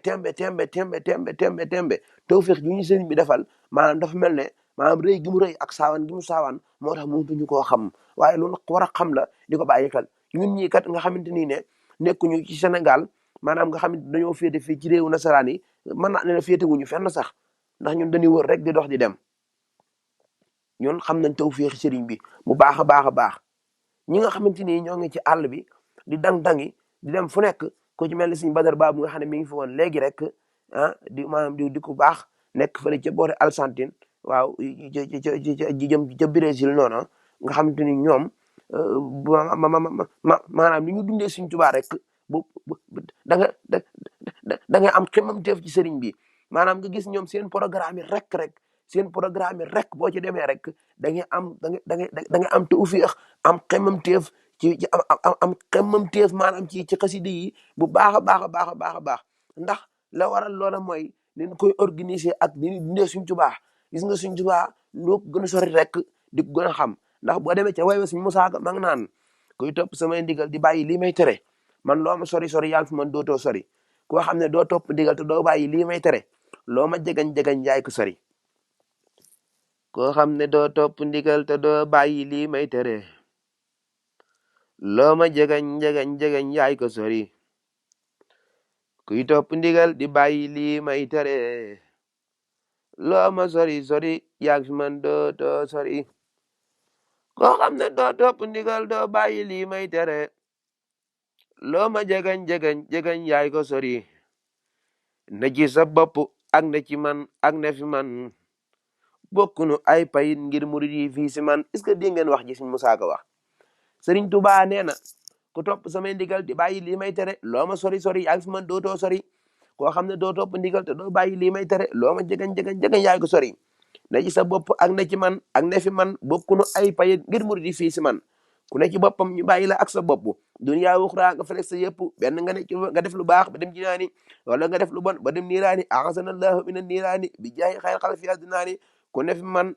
tawfiix ji ñu sëriñ bi defal maanaam dafa mel ne maanaam rëy gi mu rëy ak saawan gi mu saawan moo tax mënatuñu koo xam waaye loolu war a xam la di ko bàyyi xel ñun ñii kat nga xamante ni ne nekkuñu ci Sénégal maanaam nga xamante dañoo féete fii ci réewu nasaraan yi mën naa ne féete wuñu fenn sax ndax ñun dañuy wër rek di dox di dem ñun xam nañ tawfiix sëriñ bi bu baax a baax a baax ñi nga xamante ni ñoo ngi ci àll bi di dang-dangi di dem fu nekk ku ci mel ni Sëriñ Badar Ba bu nga xam ne mi ngi fi woon léegi rek ah di maanaam di ku baax nekk fële ca boori Argentine waaw ji jëm ca Brésil noonu nga xamante ni ñoom maanaam ni ñu dundee Sëriñ Tuubaa rek bu da nga da nga am xemam teef ci sëriñ bi maanaam nga gis ñoom seen programme yi rek seen programme rek boo ci demee rek da ngay am da ngay am tawfiix am xemam teef ci am xemam teef maanaam ci xasida yi bu baax a baax a baax a baax a baax ndax la waral loola mooy ni ñu koy organiser ak ni ñu dundee Sëriñ Tuubaa gis nga Sëriñ Tuubaa loo ko gën a sori rek di ko gën a xam ndax boo demee ca way wa Sëriñ Musaa Ka ma ngi naan kuy topp samay ndigal di bàyyi lii may tere man loo ma sori yaa ngi fi man dootoo sori koo xam ne doo topp ndigal te doo bàyyi lii may tere loo ma jegañ yaay ko sori koo xam ne doo topp ndigal te doo bàyyi lii may tere loo ma jegañ yaay ko sori kuy topp ndigal di bàyyi lii may tere loo ma sori yaa ngi fi man dootoo sori koo xam ne doo topp ndigal doo bàyyi lii may tere loo ma jegañ yaay ko sori na ci sa bopp ak na ci man ak na fi man bokkunu ay payit ngir murid yi fii si man est-ce que dégg ngeen wax ji Sëriñ Musaa Ka wax Sëriñ Tuubaa nee na ku topp samay ndigal di bàyyi lii may tere loo ma sori yaa ngi fi man dootoo sori koo xam ne doo topp ndigal te doo bàyyi lii may tere loo ma jegañ yaay ko sori na ci sa bopp ak na ci man ak na fi man bokkunu ay payit ngir murid yi fii si man ku ne ci boppam ñu bàyyi la ak sa bopp dunya uxra nga fekk sa yëpp benn nga ne ci nga def lu baax ba dem jinaani wala nga def lu bon ba dem niiraani a'azana allahu min an-niiraani bi jaahi xayr xalfi adnaani ku ne fi man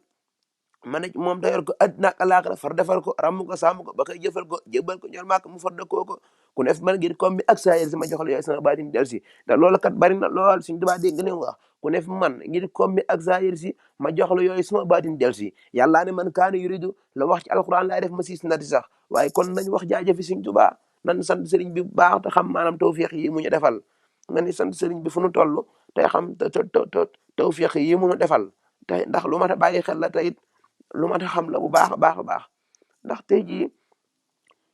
moom te yor ko àddina ak àllaaxira far defal ko ràmm ko sàmm ko ba koy jëfal ko jébal ko ñor maak mu far dëkkoo ko ku ne fi man ngir comme bi ak saa yéen sama joxal yooyu sama baatin del si te loolu kat bari na lool suñ tubaa dégg ne wax ku ne fi man ngir comme bi ak saa yéen si ma joxla yooyu sama baatin del si yàllaa ne man kaana yuridu la wax ci alquran laay def ma siis nati sax waaye kon nañ wax jaajëfi suñ tubaa nan sant sëriñ bi bu baax te xam maanaam tawfiq yi mu ñu defal nan sant sëriñ bi fu nu toll te xam tawfiq yi mu ñu defal te ndax lu mat a bàyyi xel la tayit lu mat a xam la bu baax a baax a baax ndax tey jii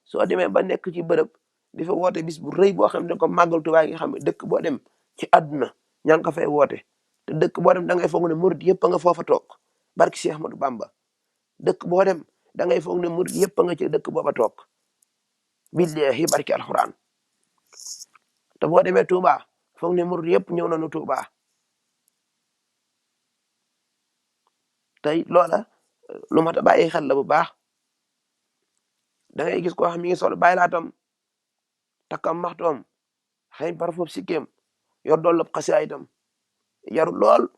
soo demee ba nekk ci bërëb di fa woote bis bu rëy boo xam ne comme màggal Tuubaa nga xam ne dëkk boo dem ci àdduna ña ngi ko fay woote te dëkk boo dem da ngay foog ne murid yëpp a nga foofa toog barki Cheikh Ahmadou Bamba dëkk boo dem da ngay foog ne murid yëpp a nga ci dëkk booba toog billahi barki alxuraan te boo demee Touba foog ne murid yëpp ñëw nañu Touba tey loola lu mat a bàyyi xel la bu baax da ngay gis koo xam mi ngi sol bàyyi laatam takkam maxtoom xëy par foofu sikkeem yor dool lab xasi itam yaru lool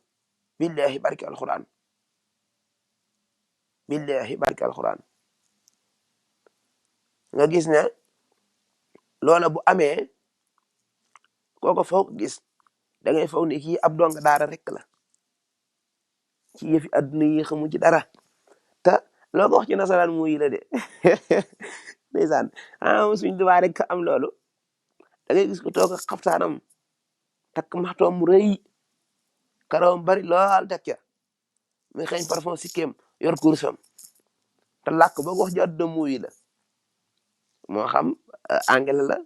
billahi barki alquran billahi barki alquran nga gis ne loola bu amee kooko foog gis da ngay foog ne kii ab donga daara rek la ci yëfi adduna yi xamu ci dara te loo ko wax ci nasaraan mu yi la de ndeysaan suñ Tuubaa rek am loolu da ngay gis ko toog ak xaftaanam takk maxtoom mu rëy karawam bari lool teg ca muy xeeñ parfum sikkeem yor kursam te làkk boo ko wax ci adduna mu yi la moo xam anglais la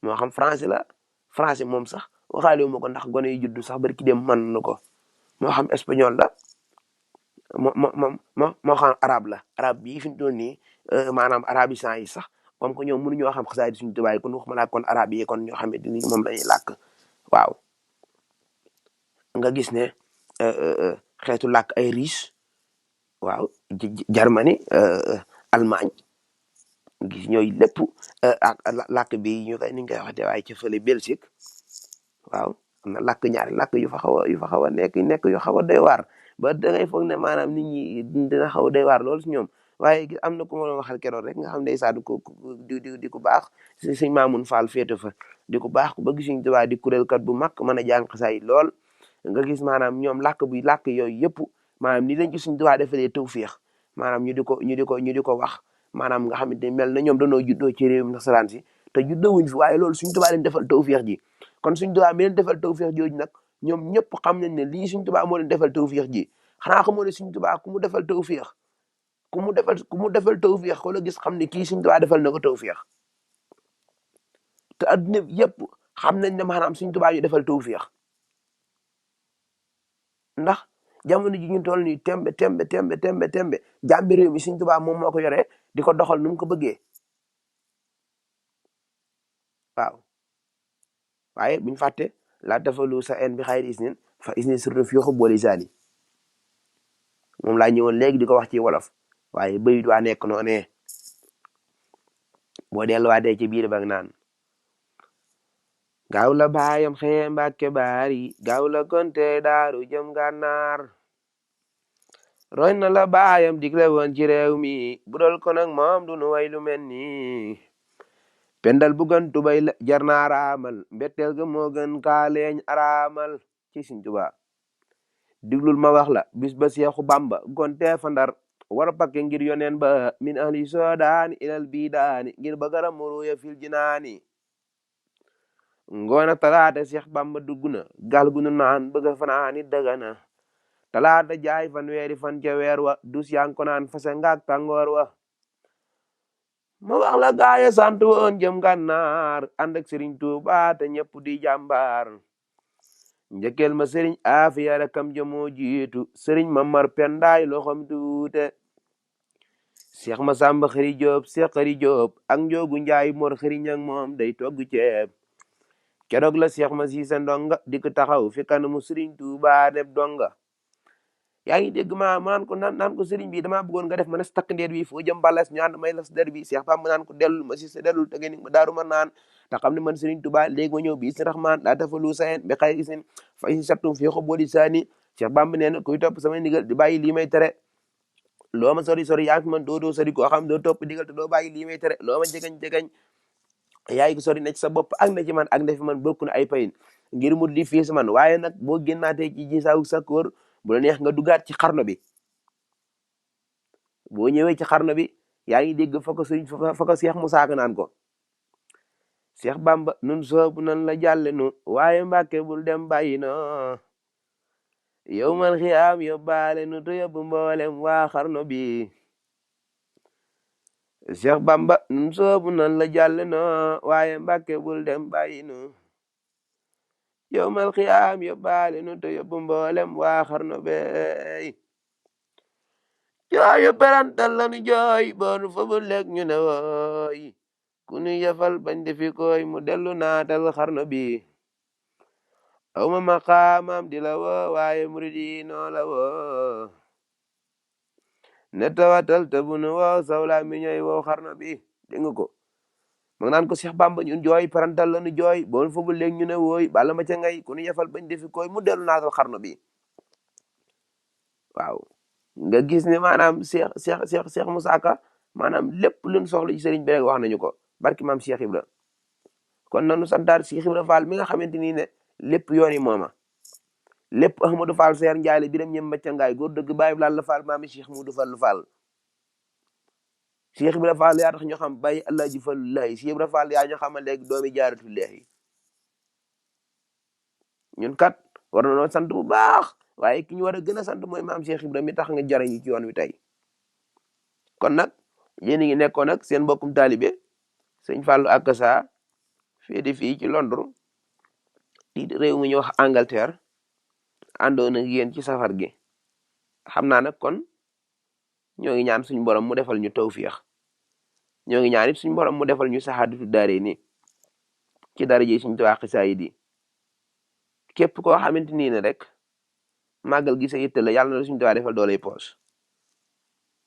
moo xam français la français moom sax waxaale wu ma ko ndax gone yi juddu sax bari ki dem man na ko moo xam espagnol la moo xam arabe la arabe bii fi mu toll nii maanaam arabisant yi sax comme que ñoom mënuñoo xam xasaayid suñu tubaab yi kon waxuma laa kon arabe yi kon ñoo xamante ni moom lañuy làkk waaw nga gis ne xeetu làkk ay riche waaw Germanie Allemagne gis ñooy lépp ak làkk bi ñu koy ni ñu koy waxate waaye ca fële Belgique waaw am na làkk ñaari làkk yu fa xaw a nekk yu xaw a doy waar ba da ngay foog ne maanaam nit ñi dina xaw a doy waar lool si ñoom waaye am na ku ma waxal keroog rek nga xam ndeysaan di ku baax si sëñ Maamun Fall féete fa di ku baax ku bëgg Sëñ Tuubaa di kuréelkat bu mag mën a jàng xasaay lool nga gis maanaam ñoom làkk yooyu yëpp maanaam ni lañ ci Sëñ Tuubaa defalee tawfiix maanaam ñu di ko wax maanaam nga xamante ne mel na ñoom dañoo juddoo ci réewum nasaraan si te juddoo wuñ fi waaye loolu Sëñ Tuubaa leen defal tawfiix ji kon Sëñ Tuubaa mi leen defal tawfiix jooju nag ñoom ñëpp xam nañ ne lii Sëñ Tuubaa moo leen defal tawfiix ji xanaa xamoo ne Sëñ Tuubaa ku mu defal tawfiix ko la gis xam ne kii Sëñ Tuubaa defal na ko tawfiix te adduna bi yëpp xam nañ ne maanaam Sëñ Tuubaa ñu defal tawfiix ndax jamono ji ñu toll nii tembe jàmbi réew mi Sëñ Tuubaa moom moo ko yoree di ko doxal nu mu ko bëggee waaw waaye buñu fàtte laa tafalu sa en bi xayri isnin fa isnin surtout fi yoxu booli saani moom laa ñëwoon léegi di ko wax ci wolof waaye bayit waa nekk noonee boo delluwaatee ci biir bag naan gaaw la baayam xëye Mbàkke baari gaaw la konte daaru jëm gànnaar roy na la baayam digle woon ci réew mi bu dol ko nag moom du nu way lu mel nii pendal bu gën tubay la jar na araamal mbetteel ga moo gën kaaleeñ araamal ci Sëñ Tuubaa diglul ma wax la bis ba Seexu Bamba gonte fa Ndar war pakke ngir yoneen ba min ahli soodaani ilal biidaani ngir ba gara muruya fil jinaani ngoona talaata Seex Bamba dugg na gaal gu nu naan bëgga fanaani Dagana talaata jaay fanweeri fan ca weer wa dus yang ko naan fase ngaak tàngoor wa ma wax la gaaya sant woon jëm gànnaar ànd ak Sëriñ Tuubaa te ñëpp di jàmbaar njëkkeel ma Sëriñ Aafiya rakam jëmoo jiitu Sëriñ Mamar Pendaay loxom tuute Seex Masamba Xëri Jóob Seex Xëri Jóob ak Njoogu Njaay Mor Xëri Ñaŋ moom day togg ceeb keroog la Seex ma siise ndonga dik taxaw fi kanamu Sëriñ Tuubaa def donga yaa ngi dégg ma naan ko naan ko sëriñ bi damaa bëggoon nga def ma ne takk ndeer bi foo jëm balas ñu ànd may las der bi Cheikh Bamba naan ko dellul ma si sa dellul te ngeen ma daaru ma naan te xam ne man sëriñ Tuubaa léegi ma ñëw bi isni rahman daa tafalu sayen bi xay isin fa isin sattum fii xob boodi saani Cheikh Bamba nee na kuy topp samay ndigal di bàyyi lii may tere loo ma sori sori yaa ngi fi man doo sori koo xam doo topp ndigal te doo bàyyi lii may tere loo ma jegañ yaay ko sori ne ci sa bopp ak na ci man ak na fi man bokk na ay payin ngir mu di fii si man waaye nag boo génnaatee ci ji saawu sakkoor bu la neex nga dugaat ci xarno bi boo ñëwee ci xarno bi yaa ngi dégg fa ko sëriñ fa ko Seex Musaa Ka naan ko Seex Bamba nun soobu nan la jàlle nu waaye Mbàkke bul dem bàyyi no yow man xiyaam yóbbaale nu to yóbbu mboolem waa xarno bi Seex Bamba nun soobu nan la jàlle no waaye Mbàkke bul dem bàyyi nu yow mal xiyaam yóbbaale nu to yóbbu mboolem waa xarno bey jooyu perantal la nu jooy boonu fa bu lekk ñu ne wooy ku nu yefal bañ defi koy mu dellu naatal xarno bi aw ma maqaamam di la woo waaye murid yi noo la woo ne tawatal te bu nu woo sawla mi ñooy woo xarno bi dégg nga ko ma naan ko Cheikh Bamba ñun jooy perantal la nu jooy boonu fa bu lekk ñu ne wooy bala ma ca ngay ku nu yefal bañ defi koy mu dellu naatal xarno bi waaw nga gis ne maanaam Cheikh Moussa Ka maanaam lépp luñ soxla ci sëriñ bi rek wax nañu ko barki maam Cheikh Ibra kon nanu santaar Cheikh Ibra Fall mi nga xamante ni ne lépp yoon yi mooma lépp Ahmadou Fall Seer Njaay la biram ñëm macca ngaay góor dëgg bàyyi laal la Fall maami Cheikh Moudou Fall Fall Cheikh Ibra Fall yaa tax ñu xam bàyyi Alaaji Fallullahi Cheikh Ibra Fall yaa ñu xamal léegi doomi jaaratullahi ñun kat war na noo sant bu baax waaye ki ñu war a gën a sant mooy maam Cheikh Ibra mi tax nga jariñu ci yoon wi tey kon nag yéen a ngi nekkoon nag seen mbokkum taalibe sëñ Fallou Akassa féete fii ci Londres di réew mi ñu wax Angleterre àndoon ak yéen ci safar gi xam naa nag kon ñoo ngi ñaan suñu borom mu defal ñu tawfiix ñoo ngi ñaan it suñu borom mu defal ñu saxaadatu daare ni ci daraje suñu Tuubaa xasaayid yi képp koo xamante nii ne rek màggal gi sa yitte la yàlla na suñu Tuubaa defal dooley poos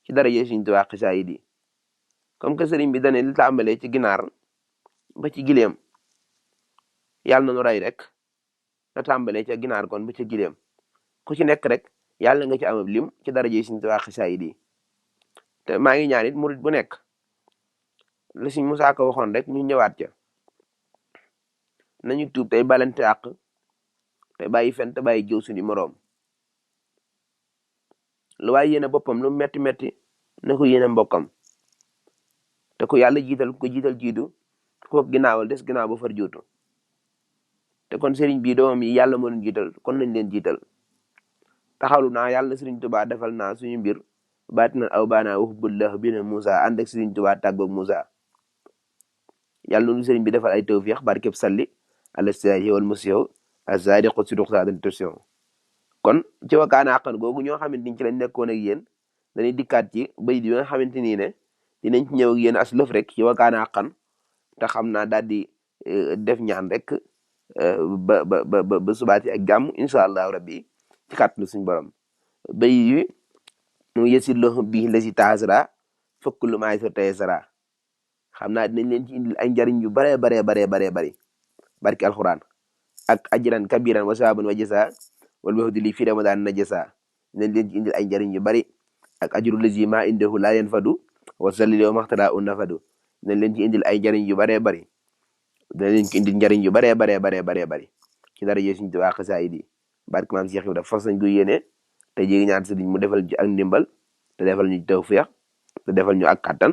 ci daraje suñu Tuubaa xasaayid yi comme que sëriñ bi dane li tàmbalee ci ginaar ba ci gileem yàlla na nu rey rek na tàmbalee ca ginaar kon ba ca gileem ku ci nekk rek yàlla nga ci amab lim ci daraje suñu Tuubaa xasaayid yi te maa ngi ñaan it murit bu nekk la Sëriñ Musaa Ka waxoon rek ñu ñëwaat ca nañu tuub tey balante àq te bàyyi fen te bàyyi jëw suñu moroom lu waaye yéene boppam lu metti metti na ko yéene mbokkam te ko yàlla jiital ko jiital jiitu ko ginnaawal des ginnaaw ba far juutu te kon sëriñ bii doomam yi yàlla moo leen jiital kon nañ leen jiital taxawlu naa yàlla Sëriñ Tuubaa defal naa suñu mbir baati na aw baanaa wax bullah bi ne Moussa ànd ak Sëriñ Tuubaa tàggoog Moussa yàlla noonu sëriñ bi defal ay tawfiix barkeb salli ala saahi wal musiiw azadi xot si duq sa adation kon ci wakaana àqan googu ñoo xamante ni ci lañ nekkoon ak yéen dañuy dikkaat ci bay di nga xamante nii ne dinañ ci ñëw ak yéen as lëf rek ci wakaana àqan te xam naa daal di def ñaan rek ba subaati ak jàmm incha allahu rabbi ci kàttanu suñu borom bay yi mu yësit lo bi la si taasara fokk lu maay sa taysara xam naa dinañ leen ci indil ay njariñ yu baree bari barki alxuraan ak ajran kabiran wa saaban wa jasa wal wahdi li fi ramadan na jasa dinañ leen ci indil ay njariñ yu bari ak ajru lazi ma indahu la yanfadu wa salli yow maxtala un nafadu dinañ leen ci indil ay njariñ yu baree bari dinañ leen ci indil njariñ yu baree bari ci dara yee suñu Tuubaa xasaayid yi barki maam Cheikh Ibra fas nañ ko yéene te jéegi ñaan sëriñ mu defal ci ak ndimbal te defal ñu tawfiix te defal ñu ak kattan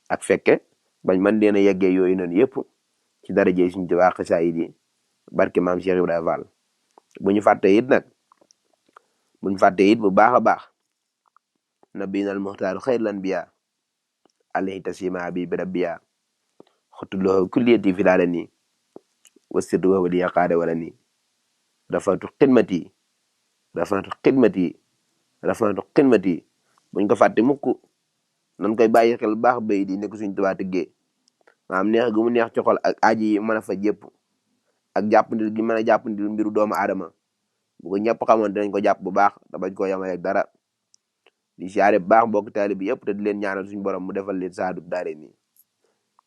ak fekke bañ man leen a yeggee yooyu noonu yëpp ci dara jëy suñu Tuubaa xasaayid yi barke maam Cheikh Ibrahima Fall bu ñu fàtte it nag bu baax a baax nabiyinal muxtaaru xayril anbiyaa alayhi tasima bi rabbiya xotuloo kulliyati fi daala nii wasirdu wa waliya qaada wala nii rafatu xidmati buñ ko fàtte mukk nan koy bàyyi xel baax bay di nekk suñu Tuubaa tëggee maanaam neex gu mu neex ci xol ak aaji yi mën a fa jépp ak jàppandil gi mën a jàppandil mbiru doomu aadama bu ko ñëpp xamoon dinañ ko jàpp bu baax te bañ koo yemale ak dara di siyaare bu baax mbokk taalibe bi yëpp te di leen ñaanal suñu borom mu defal leen saadu daare ni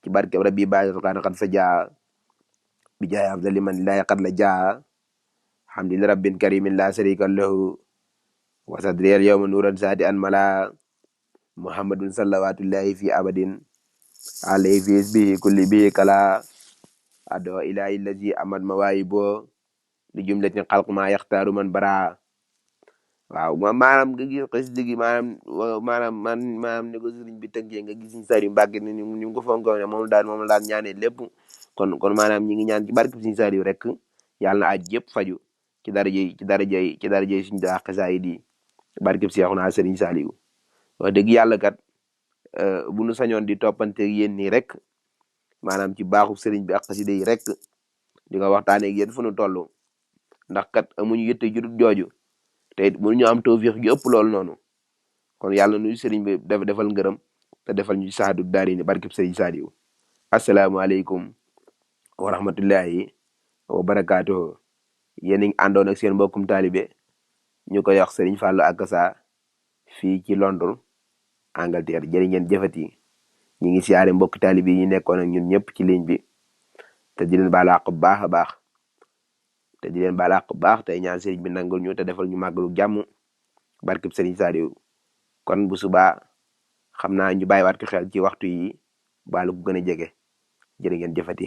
ci barke rabbi bàyyi sukaana xat fa jaa bi jaay afdali man laa qad la jaa hamdi rabbin karimin la sharika lahu wa sadriyal yawma nuran saati an mala muhammadun salawatullahi fi abadin alayhi fi isbihi kulli bihi kala ado ilahi allazi amad mawaayibo li jumlatin xalq ma yaxtaaru man bara waaw maanaam nga gis xasida gi maanaam ni ko sëriñ bi tënkee nga gis ñu sari Mbàkke ni ñu ko fonko ne moom la daan ñaanee lépp kon maanaam ñi ngi ñaan ci barke Sëriñ Saliou rek yàlla na aj yëpp faju ci darajey suñu daa xasaay di barke Seexuna Sëriñ Saliou wax dëgg yàlla kat bu nu sañoon di toppante yéen nii rek maanaam ci baaxu sëriñ bi ak xasida yi rek di nga waxtaanee ak yéen fu nu toll ndax kat amuñu yëtte judut jooju te it mënuñu am tawfiix ju ëpp loolu noonu kon yàlla nuyu sëriñ bi defal ngërëm te defal ñu saadu daari ni barkeb sëriñ Saliou asalaamaaleykum wa rahmatullahi wa barakaatuhu yéen a ngi àndoon ak seen mbokkum taalibe ñu koy wax sëriñ Fallou Akassa fii ci Londres Angleterre jërë ngeen jëfati ñi ngi siyaare mbokk taalibe yi nekkoon ak ñun ñëpp ci ligne bi te di leen baal àq bu baax a baax tey ñaan sëriñ bi nangul ñu te defal ñu màggalu jàmm barkeb sëriñ Saliou kon bu subaa xam naa ñu bàyyiwaat ko xel ci waxtu yi baalu ko gën a jege jërë ngeen jëfati